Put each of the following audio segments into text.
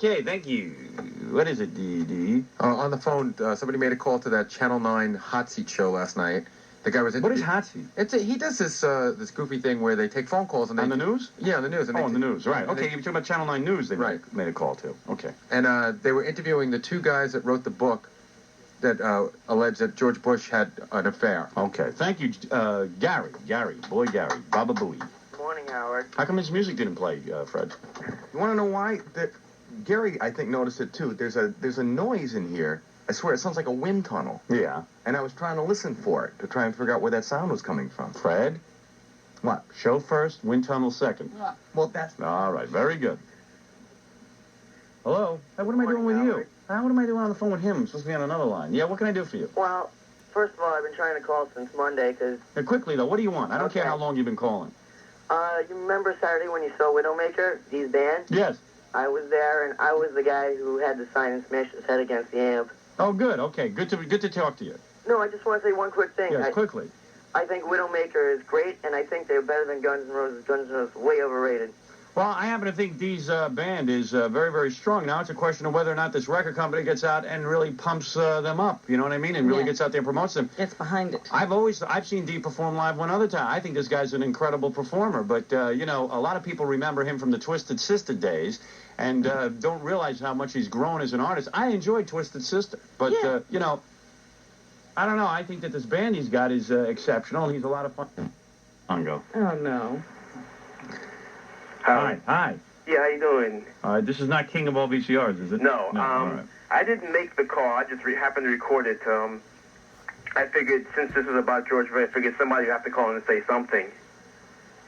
Okay, thank you. What is it, D.D.? On the phone, somebody made a call to that Channel 9 Hot Seat show last night. The guy was What is Hot Seat? He does this goofy thing where they take phone calls and they... On the news? Yeah, on the news. On the news, right. Okay, you're talking about Channel 9 News they made a call to. Okay. And they were interviewing the two guys that wrote the book that alleged that George Bush had an affair. Okay, thank you, Gary, Baba Booey. Morning, Howard. How come his music didn't play, Fred? You want to know why? Gary, I think, noticed it too. There's a noise in here. I swear, it sounds like a wind tunnel. Yeah. And I was trying to listen for it, to try and figure out where that sound was coming from. Fred? What? Show first, wind tunnel second. Well, that's... All right, very good. Hello? Hey, what am I doing with you? What am I doing on the phone with him? I'm supposed to be on another line. Yeah, what can I do for you? Well, first of all, I've been trying to call since Monday because... Hey, quickly, though, what do you want? I don't care how long you've been calling. You remember Saturday when you saw Widowmaker, Dee's band? Yes. I was there, and I was the guy who had to sign and smash his head against the amp. Oh, good. Okay, good to talk to you. No, I just want to say one quick thing. Yes, quickly. I think Widowmaker is great, and I think they're better than Guns N' Roses. Guns N' Roses is way overrated. Well, I happen to think Dee's band is very, very strong. Now it's a question of whether or not this record company gets out and really pumps them up. You know what I mean? And really gets out there and promotes them. Gets behind it. I've seen Dee perform live one other time. I think this guy's an incredible performer. But, you know, a lot of people remember him from the Twisted Sister days and don't realize how much he's grown as an artist. I enjoyed Twisted Sister. But, you know, I don't know. I think that this band he's got is exceptional. He's a lot of fun. Ongo. Oh, no. Hi. Yeah, how you doing? This is not King of all VCRs, is it? No, all right. I didn't make the call. I just happened to record it. I figured since this is about George Bush, I figured somebody would have to call in and say something.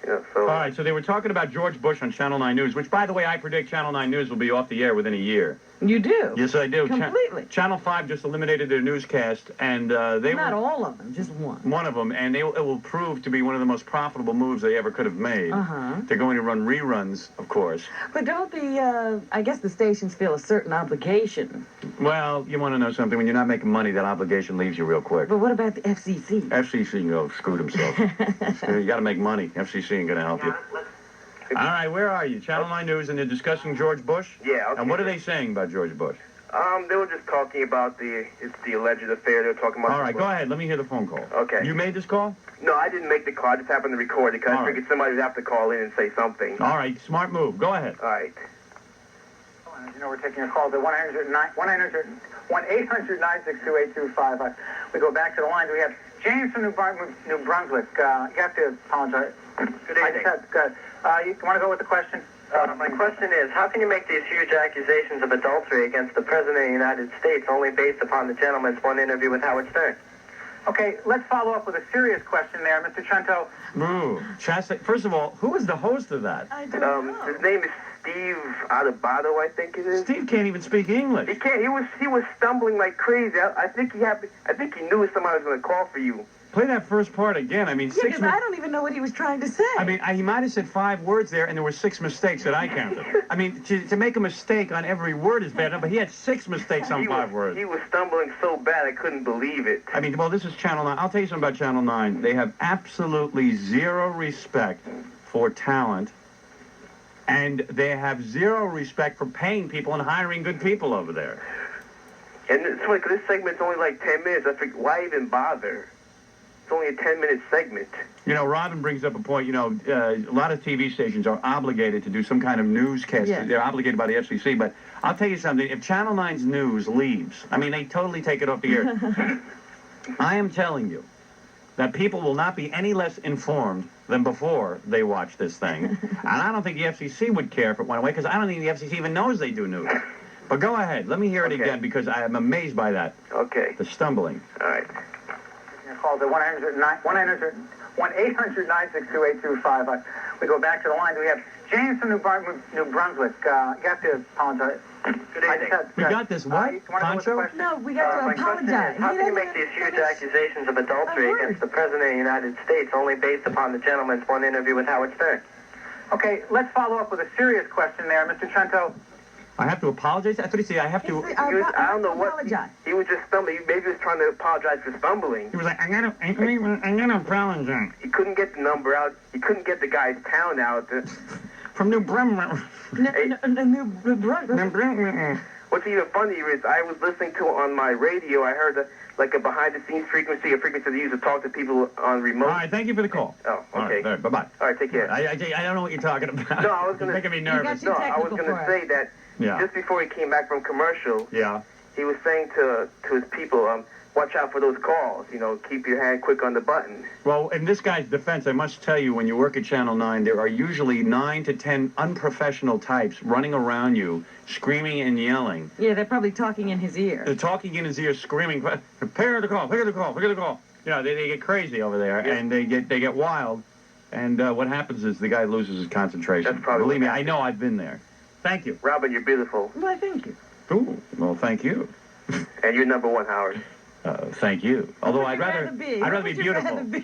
You know, so. All right, so they were talking about George Bush on Channel 9 News, which, by the way, I predict Channel 9 News will be off the air within a year. You do? Yes, I do. Completely. Channel 5 just eliminated their newscast, and they Not all of them, just one. One of them, and it will prove to be one of the most profitable moves they ever could have made. They're going to run reruns, of course. But don't I guess the stations feel a certain obligation. Well, you want to know something? When you're not making money, that obligation leaves you real quick. But what about the FCC? FCC can go screw themselves. You got to make money. FCC ain't going to help you. All right, where are you? Channel 9 News, and they're discussing George Bush? Yeah, okay. And what are they saying about George Bush? They were just talking about the alleged affair. They were talking about... All right, go ahead. Let me hear the phone call. Okay. You made this call? No, I didn't make the call. I just happened to record it because I figured somebody would have to call in and say something. All right, smart move. Go ahead. All right. You know, we're taking a call to 1-800-962-8225. We go back to the lines. We have James from New Brunswick. You have to apologize. Good evening. You want to go with the question? My question is, how can you make these huge accusations of adultery against the President of the United States only based upon the gentleman's one interview with Howard Stern? Okay, let's follow up with a serious question there, Mr. Trento. First of all, who is the host of that? I don't know. His name is Steve Adebato, I think it is. Steve can't even speak English. He can't. He was stumbling like crazy. I think he knew somebody was going to call for you. Play that first part again. I mean, because I don't even know what he was trying to say. I mean, he might have said 5 words there, and there were 6 mistakes that I counted. I mean, to make a mistake on every word is bad enough, but he had 6 mistakes on 5 words. He was stumbling so bad I couldn't believe it. I mean, well, this is Channel 9. I'll tell you something about Channel 9. They have absolutely zero respect for talent, and they have zero respect for paying people and hiring good people over there. And it's funny, 'cause this segment's only like 10 minutes. I figured, why even bother? It's only a 10-minute segment. You know, Robin brings up a point. You know, a lot of TV stations are obligated to do some kind of newscast. Yeah. They're obligated by the FCC. But I'll tell you something. If Channel 9's news leaves, I mean, they totally take it off the air. I am telling you that people will not be any less informed than before they watch this thing. And I don't think the FCC would care if it went away, because I don't think the FCC even knows they do news. But go ahead. Let me hear it again, because I am amazed by that. Okay. The stumbling. All right. Call to 1-800-962-8225. We go back to the lines. We have James from New Brunswick. You have to apologize. Good evening. We got this. What? Poncho? No, we got to My question apologize. is, how can you make these huge accusations of adultery against the President of the United States only based upon the gentleman's one interview with Howard Stern? Okay, let's follow up with a serious question there, Mr. Trento. I have to apologize? I thought he said I have to... I don't know what... Apologize. He was just stumbling. Maybe he was trying to apologize for stumbling. He was like, I'm gonna apologize. He couldn't get the number out. He couldn't get the guy's town out. from New Brunswick. What's even funnier is I was listening to on my radio. I heard like a behind-the-scenes frequency, a frequency they use to talk to people on remote. All right, thank you for the call. Oh, All okay. right, bye-bye. All right, take care. I don't know what you're talking about. No, I was gonna. You're making me nervous. No, I was gonna say that just before he came back from commercial, Yeah. he was saying to his people, watch out for those calls. You know, keep your hand quick on the button. Well, in this guy's defense, I must tell you, when you work at Channel 9, there are usually 9 to 10 unprofessional types running around you, screaming and yelling. Yeah, they're probably talking in his ear. They're talking in his ear, screaming, pick up the call, pick up the call, pick up the call. You know, they get crazy over there, and they get wild. And what happens is the guy loses his concentration. That's probably Believe me, what I know I've been there. Thank you. Robin, you're beautiful. Why, thank you. Ooh, well, thank you. And you're number one, Howard. Thank you. Although What I'd would you rather rather be? be What would you beautiful. rather be?